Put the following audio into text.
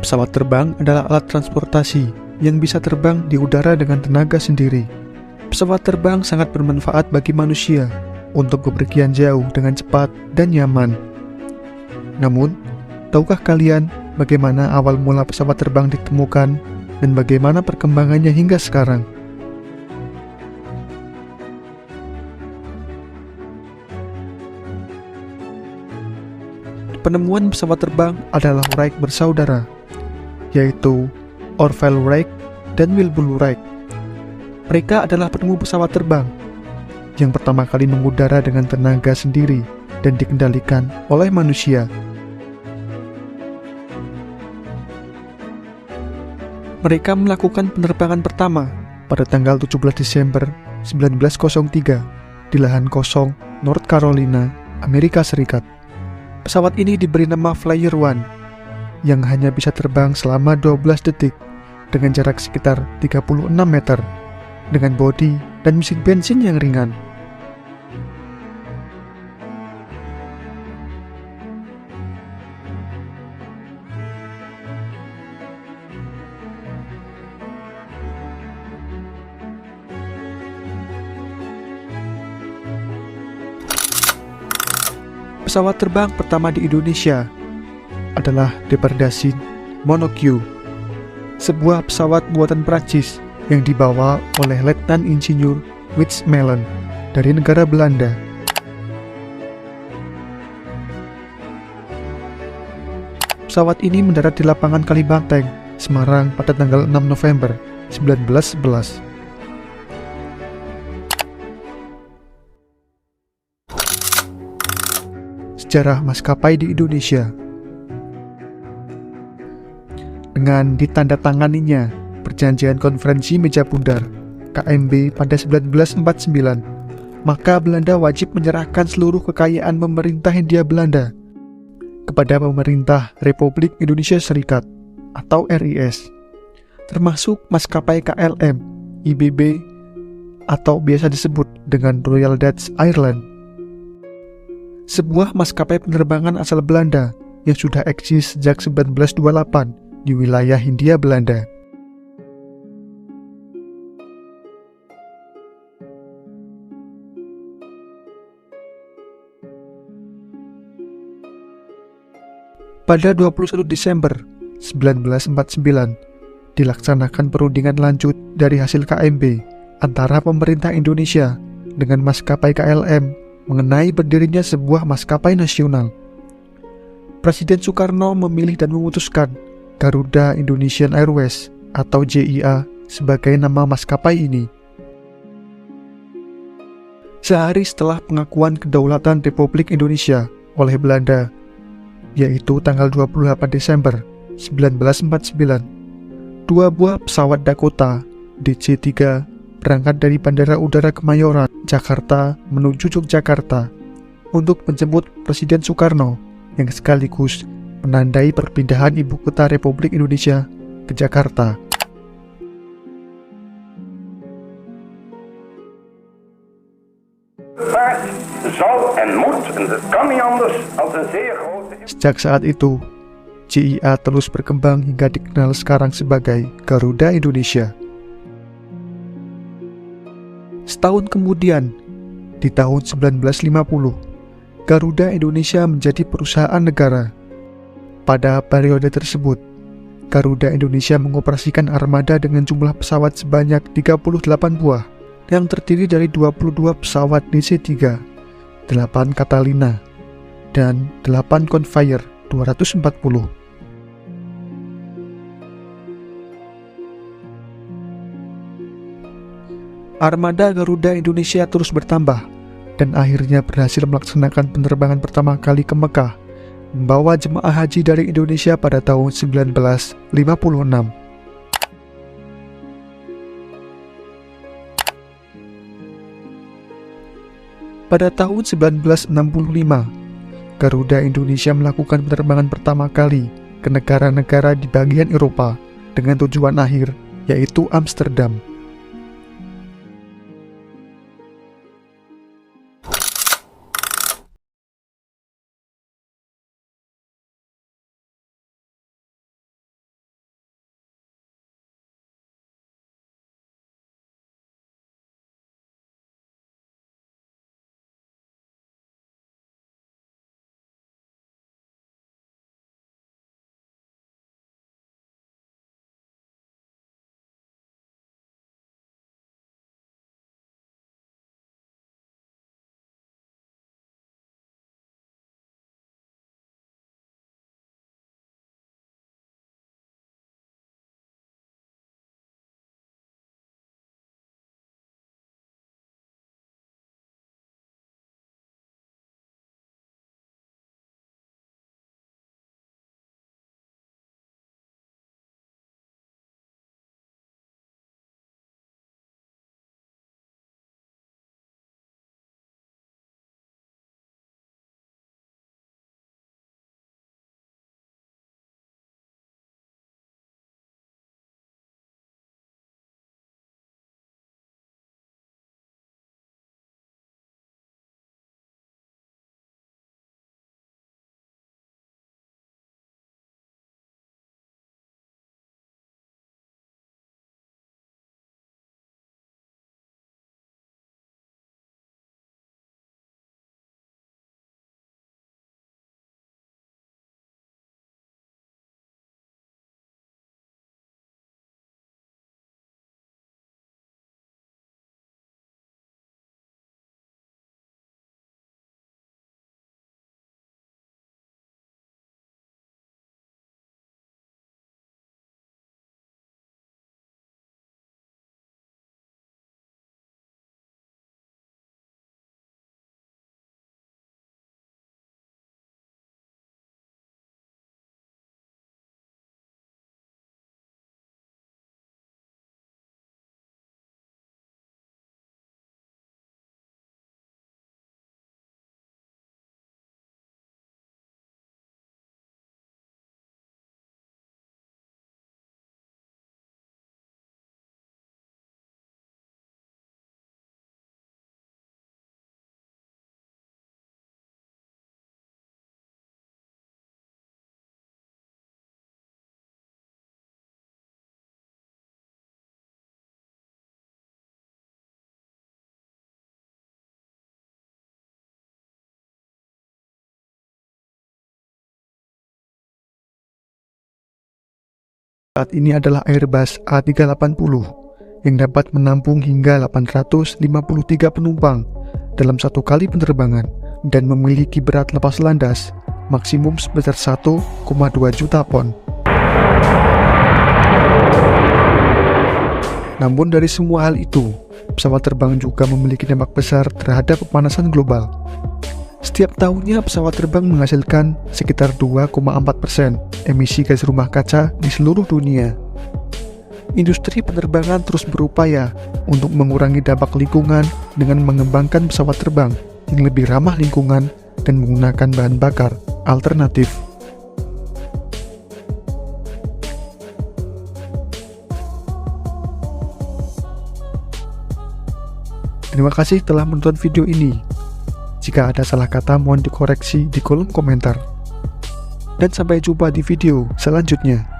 Pesawat terbang adalah alat transportasi yang bisa terbang di udara dengan tenaga sendiri. Pesawat terbang sangat bermanfaat bagi manusia untuk bepergian jauh dengan cepat dan nyaman. Namun, tahukah kalian bagaimana awal mula pesawat terbang ditemukan dan bagaimana perkembangannya hingga sekarang? Penemuan pesawat terbang adalah Wright bersaudara, yaitu Orville Wright dan Wilbur Wright. Mereka adalah penemu pesawat terbang yang pertama kali mengudara dengan tenaga sendiri dan dikendalikan oleh manusia. Mereka melakukan penerbangan pertama pada tanggal 17 Desember 1903 di lahan kosong North Carolina, Amerika Serikat. Pesawat ini diberi nama Flyer One yang hanya bisa terbang selama 12 detik dengan jarak sekitar 36 meter dengan bodi dan mesin bensin yang ringan. Pesawat terbang pertama di Indonesia adalah Depardasi Monoque, sebuah pesawat buatan Prancis yang dibawa oleh Letnan Insinyur Wittemeln dari negara Belanda. Pesawat ini mendarat di lapangan Kalibanteng, Semarang pada tanggal 6 November 1911. Sejarah maskapai di Indonesia. Dengan ditandatanganinya Perjanjian Konferensi Meja Bundar KMB pada 1949, maka Belanda wajib menyerahkan seluruh kekayaan pemerintah Hindia Belanda kepada pemerintah Republik Indonesia Serikat atau RIS, termasuk maskapai KLM, IBB, atau biasa disebut dengan Royal Dutch Airlines, sebuah maskapai penerbangan asal Belanda yang sudah eksis sejak 1928 di wilayah Hindia Belanda. Pada 21 Desember 1949, dilaksanakan perundingan lanjut dari hasil KMB antara pemerintah Indonesia dengan maskapai KLM mengenai berdirinya sebuah maskapai nasional. Presiden Soekarno memilih dan memutuskan Garuda Indonesian Airways atau JIA sebagai nama maskapai ini. Sehari setelah pengakuan kedaulatan Republik Indonesia oleh Belanda, yaitu tanggal 28 Desember 1949, dua buah pesawat Dakota DC-3 berangkat dari Bandara Udara Kemayoran, Jakarta menuju Yogyakarta untuk menjemput Presiden Soekarno yang sekaligus menandai perpindahan ibu kota Republik Indonesia ke Jakarta. Sejak saat itu, JIA terus berkembang hingga dikenal sekarang sebagai Garuda Indonesia. Setahun kemudian, di tahun 1950, Garuda Indonesia menjadi perusahaan negara. Pada periode tersebut, Garuda Indonesia mengoperasikan armada dengan jumlah pesawat sebanyak 38 buah yang terdiri dari 22 pesawat DC-3, 8 Catalina, dan 8 Convair 240. Armada Garuda Indonesia terus bertambah dan akhirnya berhasil melaksanakan penerbangan pertama kali ke Mekah, membawa jemaah haji dari Indonesia pada tahun 1956. Pada tahun 1965, Garuda Indonesia melakukan penerbangan pertama kali ke negara-negara di bagian Eropa dengan tujuan akhir, yaitu Amsterdam. saat ini adalah Airbus A380 yang dapat menampung hingga 853 penumpang dalam satu kali penerbangan dan memiliki berat lepas landas maksimum sebesar 1,2 juta pon. Namun dari semua hal itu, pesawat terbang juga memiliki dampak besar terhadap pemanasan global. Setiap tahunnya pesawat terbang menghasilkan sekitar 2,4% emisi gas rumah kaca di seluruh dunia. Industri penerbangan terus berupaya untuk mengurangi dampak lingkungan dengan mengembangkan pesawat terbang yang lebih ramah lingkungan dan menggunakan bahan bakar alternatif. Terima kasih telah menonton video ini. Jika ada salah kata mohon dikoreksi di kolom komentar. Dan sampai jumpa di video selanjutnya.